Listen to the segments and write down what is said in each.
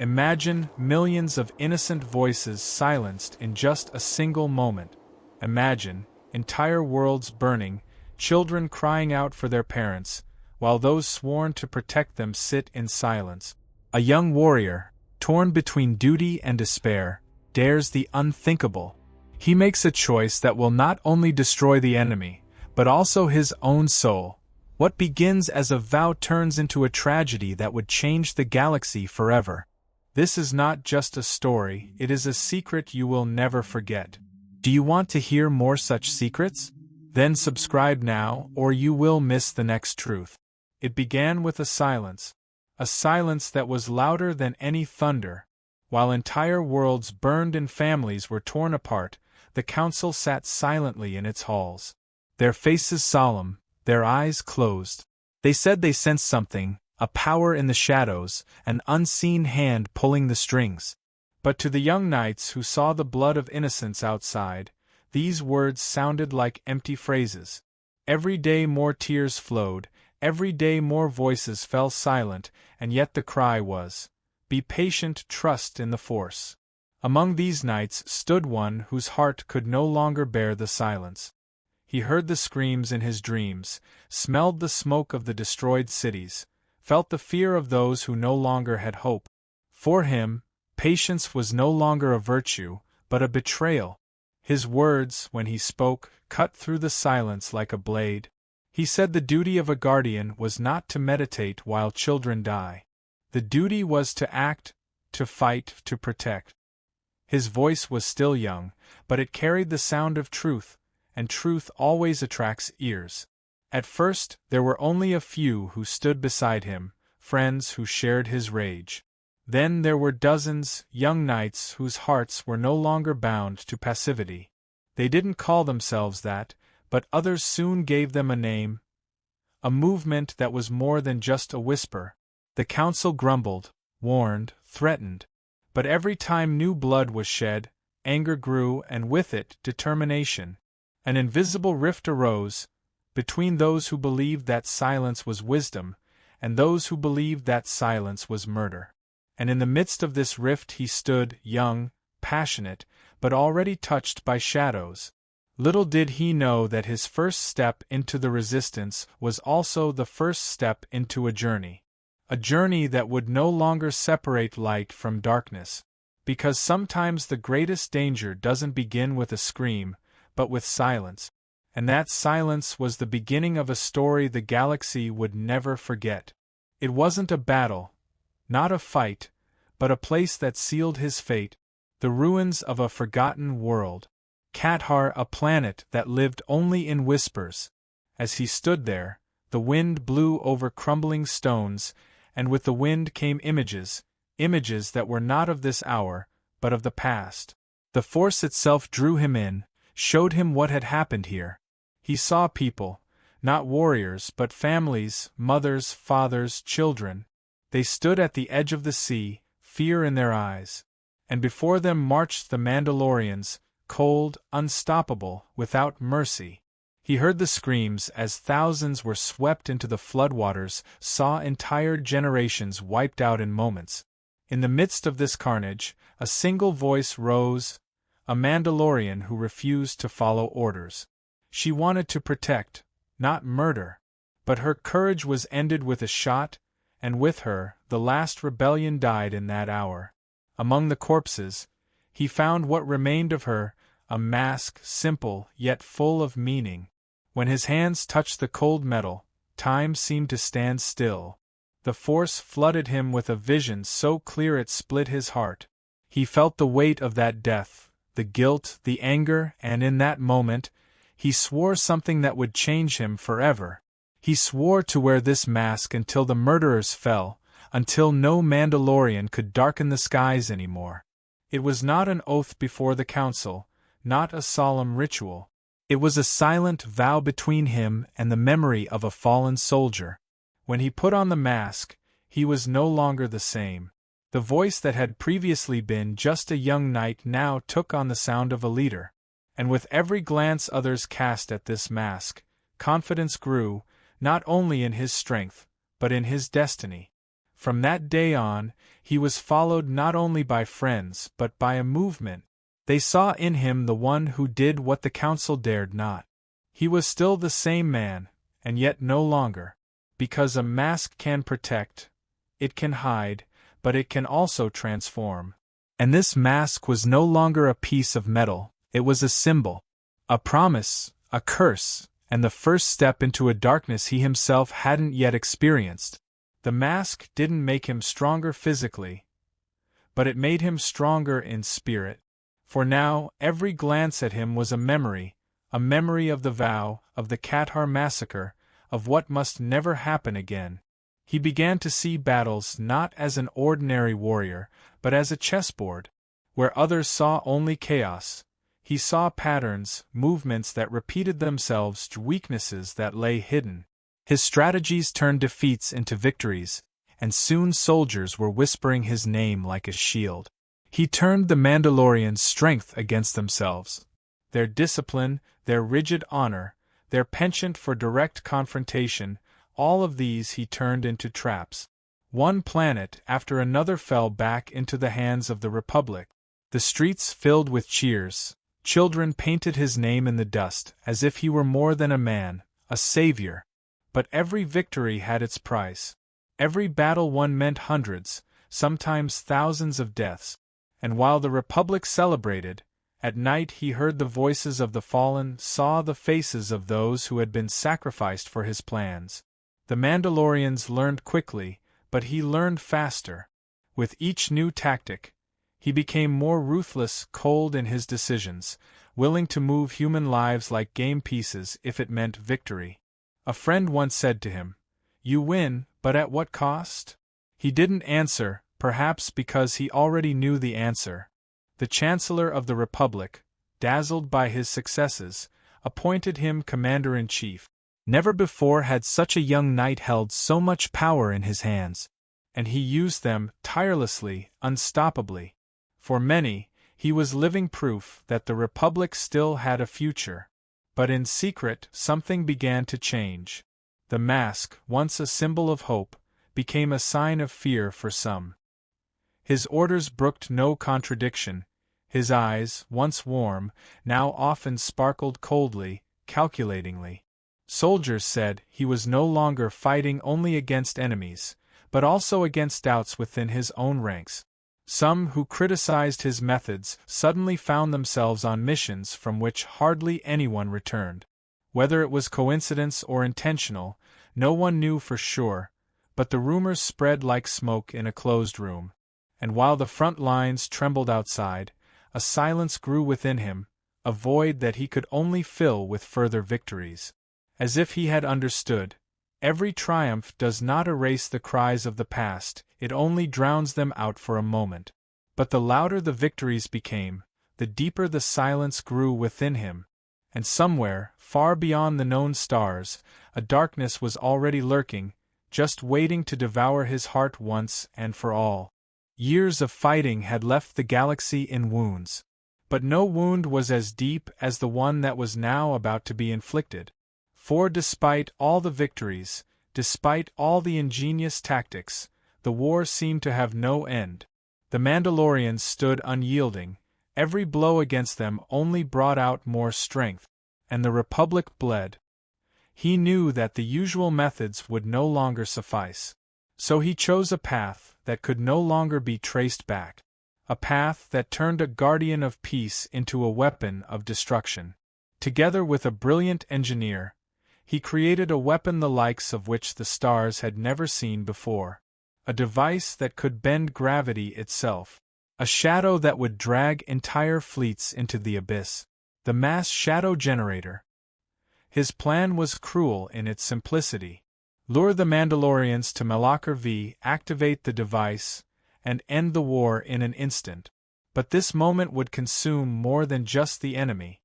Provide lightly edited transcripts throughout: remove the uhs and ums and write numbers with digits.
Imagine millions of innocent voices silenced in just a single moment. Imagine entire worlds burning, children crying out for their parents, while those sworn to protect them sit in silence. A young warrior, torn between duty and despair, dares the unthinkable. He makes a choice that will not only destroy the enemy, but also his own soul. What begins as a vow turns into a tragedy that would change the galaxy forever. This is not just a story, it is a secret you will never forget. Do you want to hear more such secrets? Then subscribe now, or you will miss the next truth. It began with a silence that was louder than any thunder. While entire worlds burned and families were torn apart, the council sat silently in its halls. Their faces solemn, their eyes closed. They said they sensed something, a power in the shadows, an unseen hand pulling the strings. But to the young knights who saw the blood of innocence outside, these words sounded like empty phrases. Every day more tears flowed, every day more voices fell silent, and yet the cry was, "Be patient, trust in the Force." Among these knights stood one whose heart could no longer bear the silence. He heard the screams in his dreams, smelled the smoke of the destroyed cities, felt the fear of those who no longer had hope. For him, patience was no longer a virtue, but a betrayal. His words, when he spoke, cut through the silence like a blade. He said the duty of a guardian was not to meditate while children die. The duty was to act, to fight, to protect. His voice was still young, but it carried the sound of truth, and truth always attracts ears. At first, there were only a few who stood beside him, friends who shared his rage. Then there were dozens, young knights whose hearts were no longer bound to passivity. They didn't call themselves that, but others soon gave them a name. A movement that was more than just a whisper. The council grumbled, warned, threatened. But every time new blood was shed, anger grew, and with it, determination. An invisible rift arose, between those who believed that silence was wisdom, and those who believed that silence was murder. And in the midst of this rift he stood, young, passionate, but already touched by shadows. Little did he know that his first step into the resistance was also the first step into a journey that would no longer separate light from darkness. Because sometimes the greatest danger doesn't begin with a scream, but with silence. And that silence was the beginning of a story the galaxy would never forget. It wasn't a battle, not a fight, but a place that sealed his fate, the ruins of a forgotten world. Kathar, a planet that lived only in whispers. As he stood there, the wind blew over crumbling stones, and with the wind came images that were not of this hour, but of the past. The Force itself drew him in, showed him what had happened here. He saw people, not warriors but families, mothers, fathers, children. They stood at the edge of the sea, fear in their eyes. And before them marched the Mandalorians, cold, unstoppable, without mercy. He heard the screams as thousands were swept into the floodwaters, saw entire generations wiped out in moments. In the midst of this carnage, a single voice rose, a Mandalorian who refused to follow orders. She wanted to protect, not murder. But her courage was ended with a shot, and with her, the last rebellion died in that hour. Among the corpses, he found what remained of her, a mask simple yet full of meaning. When his hands touched the cold metal, time seemed to stand still. The Force flooded him with a vision so clear it split his heart. He felt the weight of that death, the guilt, the anger, and in that moment, he swore something that would change him forever. He swore to wear this mask until the murderers fell, until no Mandalorian could darken the skies anymore. It was not an oath before the council, not a solemn ritual. It was a silent vow between him and the memory of a fallen soldier. When he put on the mask, he was no longer the same. The voice that had previously been just a young knight now took on the sound of a leader. And with every glance others cast at this mask, confidence grew, not only in his strength, but in his destiny. From that day on, he was followed not only by friends but by a movement. They saw in him the one who did what the council dared not. He was still the same man, and yet no longer. Because a mask can protect, it can hide, but it can also transform. And this mask was no longer a piece of metal, it was a symbol, a promise, a curse, and the first step into a darkness he himself hadn't yet experienced. The mask didn't make him stronger physically, but it made him stronger in spirit. For now, every glance at him was a memory of the vow, of the Qatar massacre, of what must never happen again. He began to see battles not as an ordinary warrior, but as a chessboard. Where others saw only chaos, he saw patterns, movements that repeated themselves, weaknesses that lay hidden. His strategies turned defeats into victories, and soon soldiers were whispering his name like a shield. He turned the Mandalorians' strength against themselves. Their discipline, their rigid honor, their penchant for direct confrontation, all of these he turned into traps. One planet after another fell back into the hands of the Republic. The streets filled with cheers. Children painted his name in the dust, as if he were more than a man, a savior. But every victory had its price. Every battle won meant hundreds, sometimes thousands of deaths. And while the Republic celebrated, at night he heard the voices of the fallen, saw the faces of those who had been sacrificed for his plans. The Mandalorians learned quickly, but he learned faster. With each new tactic, he became more ruthless, cold in his decisions, willing to move human lives like game pieces if it meant victory. A friend once said to him, "You win, but at what cost?" He didn't answer, perhaps because he already knew the answer. The Chancellor of the Republic, dazzled by his successes, appointed him Commander-in-Chief. Never before had such a young knight held so much power in his hands, and he used them tirelessly, unstoppably. For many, he was living proof that the Republic still had a future. But in secret, something began to change. The mask, once a symbol of hope, became a sign of fear for some. His orders brooked no contradiction. His eyes, once warm, now often sparkled coldly, calculatingly. Soldiers said he was no longer fighting only against enemies, but also against doubts within his own ranks. Some who criticized his methods suddenly found themselves on missions from which hardly anyone returned. Whether it was coincidence or intentional, no one knew for sure, but the rumors spread like smoke in a closed room. And while the front lines trembled outside, a silence grew within him, a void that he could only fill with further victories. As if he had understood, every triumph does not erase the cries of the past, it only drowns them out for a moment. But the louder the victories became, the deeper the silence grew within him. And somewhere, far beyond the known stars, a darkness was already lurking, just waiting to devour his heart once and for all. Years of fighting had left the galaxy in wounds. But no wound was as deep as the one that was now about to be inflicted. For despite all the victories, despite all the ingenious tactics, the war seemed to have no end. The Mandalorians stood unyielding, every blow against them only brought out more strength, and the Republic bled. He knew that the usual methods would no longer suffice. So he chose a path that could no longer be traced back. A path that turned a guardian of peace into a weapon of destruction. Together with a brilliant engineer, he created a weapon the likes of which the stars had never seen before. A device that could bend gravity itself. A shadow that would drag entire fleets into the abyss. The mass shadow generator. His plan was cruel in its simplicity. Lure the Mandalorians to Malachor V, activate the device, and end the war in an instant. But this moment would consume more than just the enemy.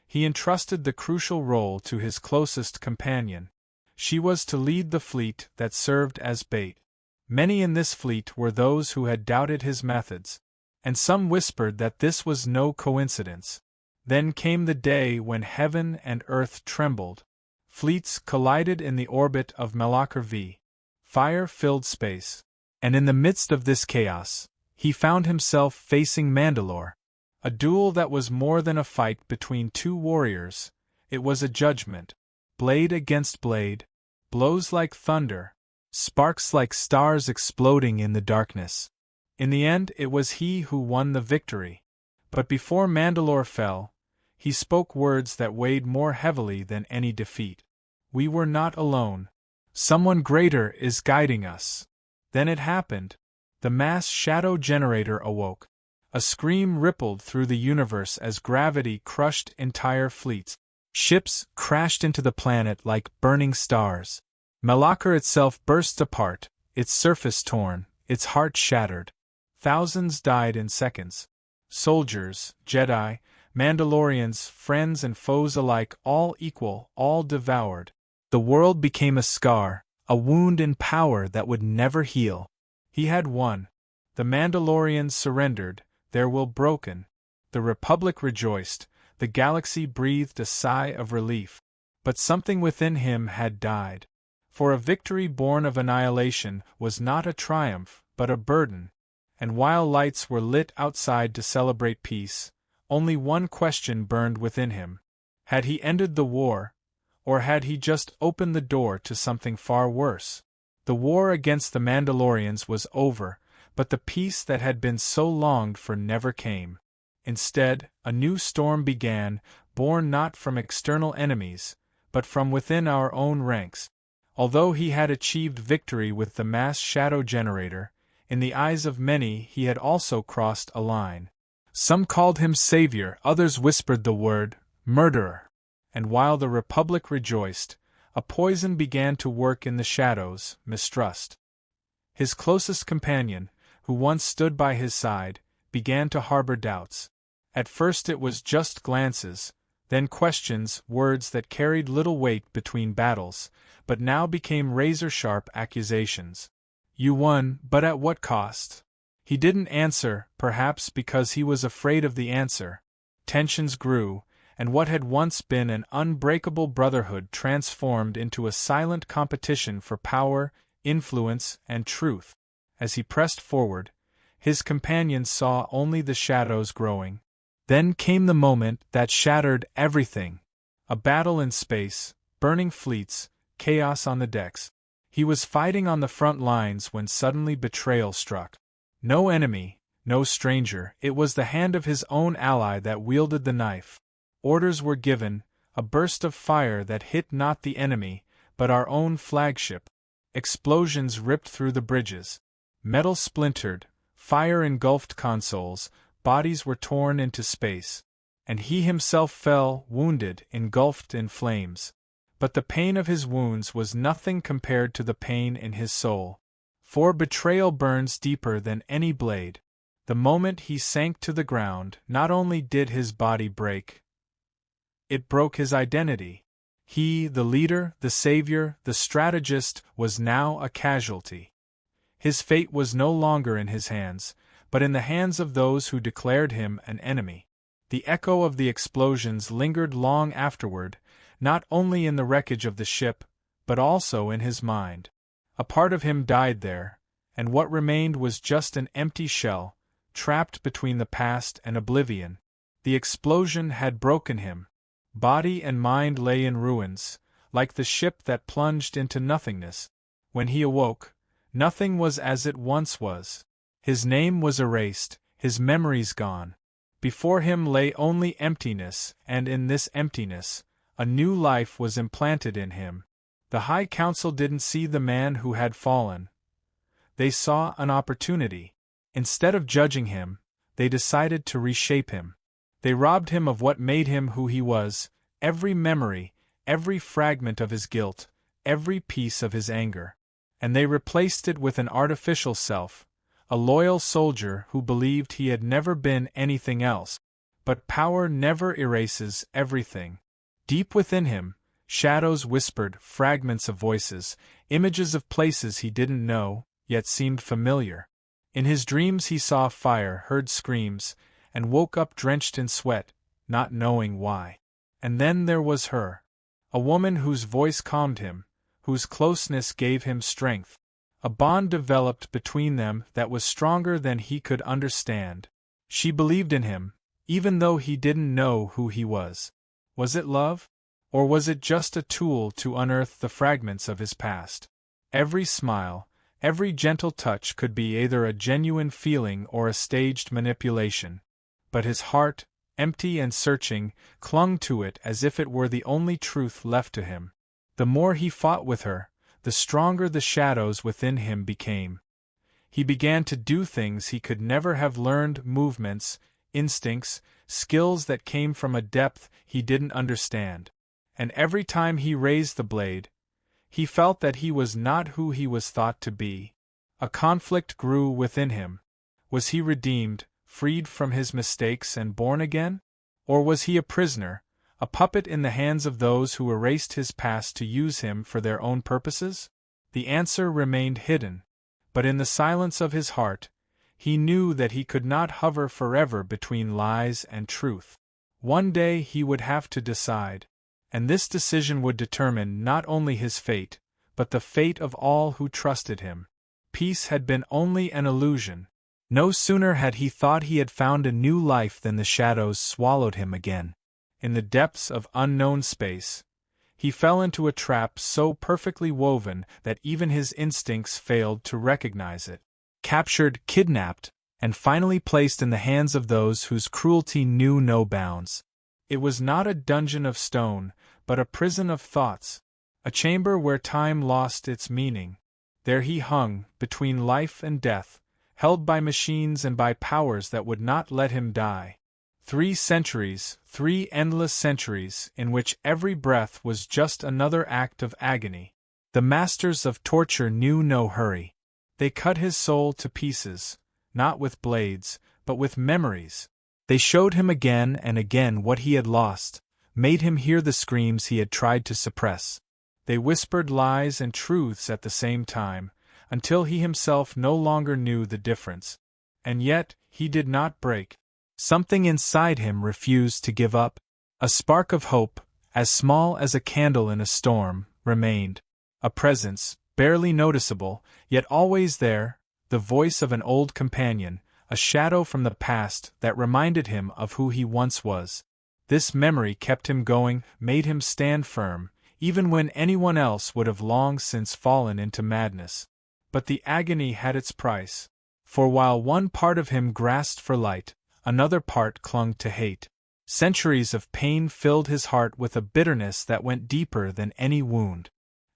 He entrusted the crucial role to his closest companion. She was to lead the fleet that served as bait. Many in this fleet were those who had doubted his methods, and some whispered that this was no coincidence. Then came the day when heaven and earth trembled. Fleets collided in the orbit of Malachor V. Fire filled space. And in the midst of this chaos, he found himself facing Mandalore. A duel that was more than a fight between two warriors, it was a judgment. Blade against blade, blows like thunder, sparks like stars exploding in the darkness. In the end, it was he who won the victory. But before Mandalore fell, he spoke words that weighed more heavily than any defeat. We were not alone. Someone greater is guiding us. Then it happened. The mass shadow generator awoke. A scream rippled through the universe as gravity crushed entire fleets. Ships crashed into the planet like burning stars. Malachor itself burst apart, its surface torn, its heart shattered. Thousands died in seconds. Soldiers, Jedi, Mandalorians, friends and foes alike, all equal, all devoured. The world became a scar, a wound in power that would never heal. He had won. The Mandalorians surrendered, their will broken. The Republic rejoiced, the galaxy breathed a sigh of relief. But something within him had died. For a victory born of annihilation was not a triumph, but a burden. And while lights were lit outside to celebrate peace, only one question burned within him. Had he ended the war, or had he just opened the door to something far worse? The war against the Mandalorians was over, but the peace that had been so longed for never came. Instead, a new storm began, born not from external enemies, but from within our own ranks. Although he had achieved victory with the mass shadow generator, in the eyes of many he had also crossed a line. Some called him savior, others whispered the word, murderer. And while the Republic rejoiced, a poison began to work in the shadows, mistrust. His closest companion, who once stood by his side, began to harbor doubts. At first it was just glances, then questions, words that carried little weight between battles, but now became razor-sharp accusations. You won, but at what cost? He didn't answer, perhaps because he was afraid of the answer. Tensions grew, and what had once been an unbreakable brotherhood transformed into a silent competition for power, influence, and truth. As he pressed forward, his companions saw only the shadows growing. Then came the moment that shattered everything. A battle in space, burning fleets, chaos on the decks. He was fighting on the front lines when suddenly betrayal struck. No enemy, no stranger, it was the hand of his own ally that wielded the knife. Orders were given, a burst of fire that hit not the enemy, but our own flagship. Explosions ripped through the bridges. Metal splintered, fire engulfed consoles, bodies were torn into space. And he himself fell, wounded, engulfed in flames. But the pain of his wounds was nothing compared to the pain in his soul. For betrayal burns deeper than any blade. The moment he sank to the ground, not only did his body break, it broke his identity. He, the leader, the savior, the strategist, was now a casualty. His fate was no longer in his hands, but in the hands of those who declared him an enemy. The echo of the explosions lingered long afterward, not only in the wreckage of the ship, but also in his mind. A part of him died there, and what remained was just an empty shell, trapped between the past and oblivion. The explosion had broken him. Body and mind lay in ruins, like the ship that plunged into nothingness. When he awoke, nothing was as it once was. His name was erased, his memories gone. Before him lay only emptiness, and in this emptiness, a new life was implanted in him. The High Council didn't see the man who had fallen. They saw an opportunity. Instead of judging him, they decided to reshape him. They robbed him of what made him who he was, every memory, every fragment of his guilt, every piece of his anger. And they replaced it with an artificial self, a loyal soldier who believed he had never been anything else. But power never erases everything. Deep within him, shadows whispered, fragments of voices, images of places he didn't know, yet seemed familiar. In his dreams he saw fire, heard screams, and woke up drenched in sweat, not knowing why. And then there was her. A woman whose voice calmed him, whose closeness gave him strength. A bond developed between them that was stronger than he could understand. She believed in him, even though he didn't know who he was. Was it love? Or was it just a tool to unearth the fragments of his past? Every smile, every gentle touch could be either a genuine feeling or a staged manipulation. But his heart, empty and searching, clung to it as if it were the only truth left to him. The more he fought with her, the stronger the shadows within him became. He began to do things he could never have learned, movements, instincts, skills that came from a depth he didn't understand. And every time he raised the blade, he felt that he was not who he was thought to be. A conflict grew within him. Was he redeemed, freed from his mistakes and born again? Or was he a prisoner, a puppet in the hands of those who erased his past to use him for their own purposes? The answer remained hidden, but in the silence of his heart, he knew that he could not hover forever between lies and truth. One day he would have to decide, and this decision would determine not only his fate, but the fate of all who trusted him. Peace had been only an illusion. No sooner had he thought he had found a new life than the shadows swallowed him again. In the depths of unknown space, he fell into a trap so perfectly woven that even his instincts failed to recognize it. Captured, kidnapped, and finally placed in the hands of those whose cruelty knew no bounds. It was not a dungeon of stone, but a prison of thoughts, a chamber where time lost its meaning. There he hung, between life and death, held by machines and by powers that would not let him die. 3 centuries, 3 endless centuries, in which every breath was just another act of agony. The masters of torture knew no hurry. They cut his soul to pieces, not with blades, but with memories. They showed him again and again what he had lost, made him hear the screams he had tried to suppress. They whispered lies and truths at the same time, until he himself no longer knew the difference. And yet, he did not break. Something inside him refused to give up. A spark of hope, as small as a candle in a storm, remained. A presence, barely noticeable, yet always there, the voice of an old companion, a shadow from the past that reminded him of who he once was. This memory kept him going, made him stand firm, even when anyone else would have long since fallen into madness. But the agony had its price. For while one part of him grasped for light, another part clung to hate. Centuries of pain filled his heart with a bitterness that went deeper than any wound.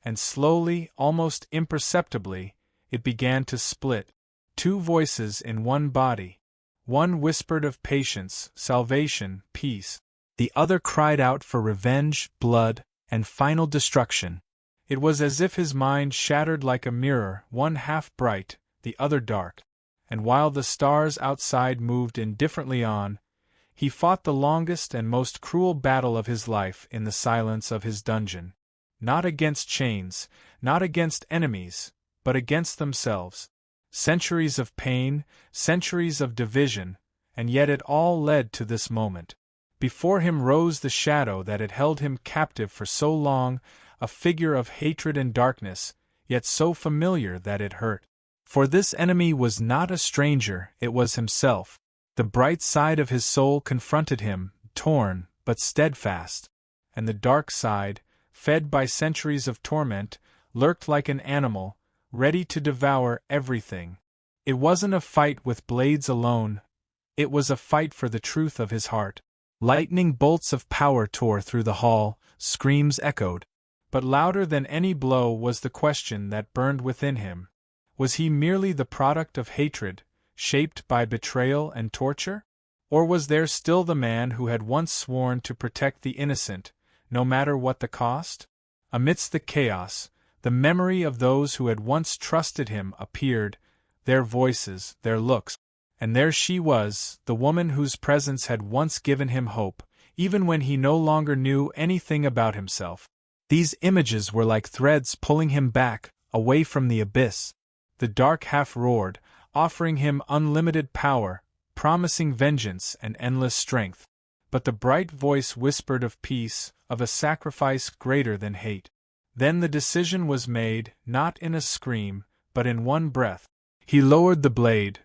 And slowly, almost imperceptibly, it began to split. 2 voices in one body. One whispered of patience, salvation, peace. The other cried out for revenge, blood, and final destruction. It was as if his mind shattered like a mirror, one half bright, the other dark. And while the stars outside moved indifferently on, he fought the longest and most cruel battle of his life in the silence of his dungeon. Not against chains, not against enemies, but against themselves. Centuries of pain, centuries of division, and yet it all led to this moment. Before him rose the shadow that had held him captive for so long, a figure of hatred and darkness, yet so familiar that it hurt. For this enemy was not a stranger, it was himself. The bright side of his soul confronted him, torn, but steadfast. And the dark side, fed by centuries of torment, lurked like an animal, ready to devour everything. It wasn't a fight with blades alone. It was a fight for the truth of his heart. Lightning bolts of power tore through the hall, screams echoed. But louder than any blow was the question that burned within him. Was he merely the product of hatred, shaped by betrayal and torture? Or was there still the man who had once sworn to protect the innocent, no matter what the cost? Amidst the chaos, the memory of those who had once trusted him appeared, their voices, their looks. And there she was, the woman whose presence had once given him hope, even when he no longer knew anything about himself. These images were like threads pulling him back, away from the abyss. The dark half roared, offering him unlimited power, promising vengeance and endless strength. But the bright voice whispered of peace, of a sacrifice greater than hate. Then the decision was made, not in a scream, but in one breath, he lowered the blade,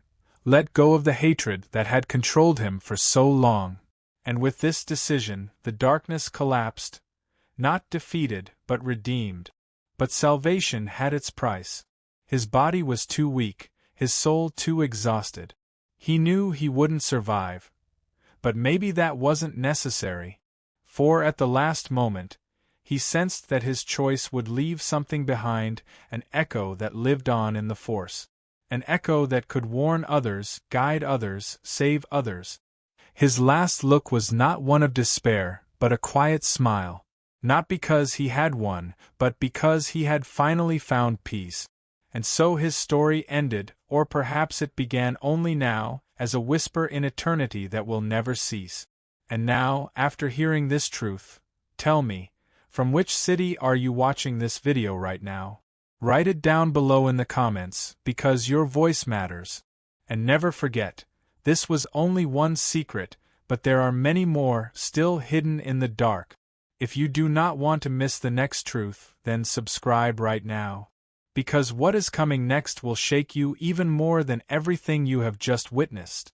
let go of the hatred that had controlled him for so long. And with this decision, the darkness collapsed, not defeated, but redeemed. But salvation had its price. His body was too weak, his soul too exhausted. He knew he wouldn't survive. But maybe that wasn't necessary. For at the last moment, he sensed that his choice would leave something behind, an echo that lived on in the Force. An echo that could warn others, guide others, save others. His last look was not one of despair, but a quiet smile. Not because he had won, but because he had finally found peace. And so his story ended, or perhaps it began only now, as a whisper in eternity that will never cease. And now, after hearing this truth, tell me, from which city are you watching this video right now? Write it down below in the comments, because your voice matters. And never forget, this was only one secret, but there are many more still hidden in the dark. If you do not want to miss the next truth, then subscribe right now. Because what is coming next will shake you even more than everything you have just witnessed.